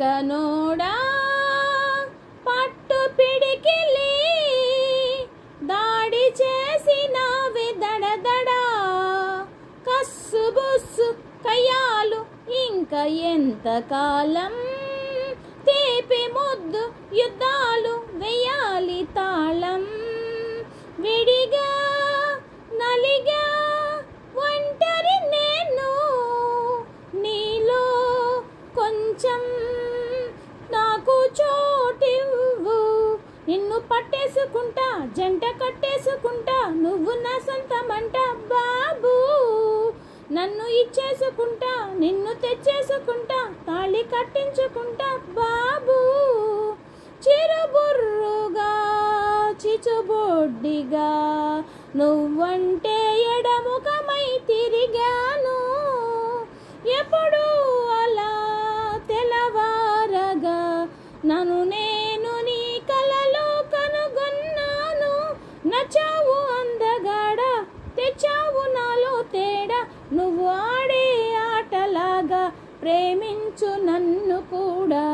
సక్కనోడా పట్టు పిడికిలి దాడి చేసినావే దడదడా కస్సు బుస్సు కయ్యాలు ఇంకా ఎంతకాలం తీపి ముద్దు యుద్ధాలు వెయ్యాలి తాళం విడిగా నలిగా ఒంటరి నేను నీలో కొంచెం నాకు చోటివ్వు నిన్ను పట్టేసుకుంటా జంట కట్టేసుకుంటా నువ్వు నా సొంతమంట బాబు నన్ను ఇచ్చేసుకుంటా నిన్ను తెచ్చేసుకుంటా తాళి కట్టించుకుంటా బాబు చిరుబుర్రుగా చిచుబొడ్డిగా నువ్వంటే ఎడముఖమై తిరిగాను ఎప్పుడు అలా తెలవారగా నన్ను నేను నీ కలలో కనుగొన్నాను నచ్చావు అందగాడ తెచ్చావు నాలో తేడా నువ్వు ఆడే ఆటలాగా ప్రేమించు నన్ను కూడా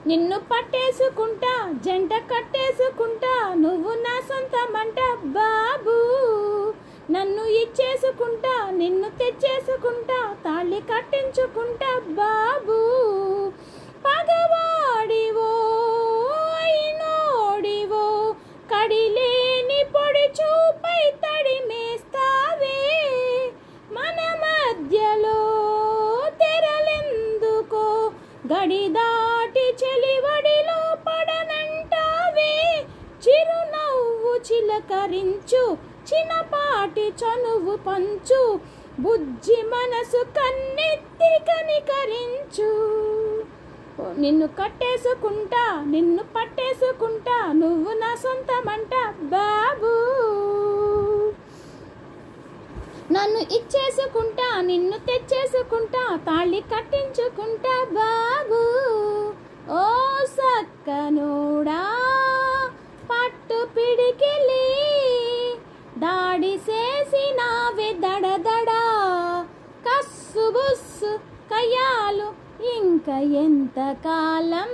నిన్ను పట్టేసుకుంటా జంట కట్టేసుకుంటా నువ్వు నా సొంతమంట బాబు నన్ను ఇచ్చేసుకుంటా నిన్ను తెచ్చేసుకుంటా తాళి కట్టించుకుంటా బాబు పగవాడివో అయినోడివో కడిలేని పొడి చూపై తడిమేస్తావే మన మధ్యలో తెరలెందుకో గడి దాటి చెలివడిలో పడనంటావే చిరునవ్వు చిలకరించు చిన్నపాటి చనువు పంచు బుజ్జి మనసు కన్నెత్తి కనికరించు నిన్ను కట్టేసుకుంటా నిన్ను పట్టేసుకుంటా నువ్వు నా సొంతమంట బాబు నన్ను ఇచ్చేసుకుంటా నిన్ను తెచ్చేసుకుంటా తాళి కట్టించుకుంటా బాబు ఓ సక్కనోడా పట్టు పిడికిలి దాడి చేసినావే దడదడా కస్సు బుస్సు కయ్యాలు ఇంకా ఎంతకాలం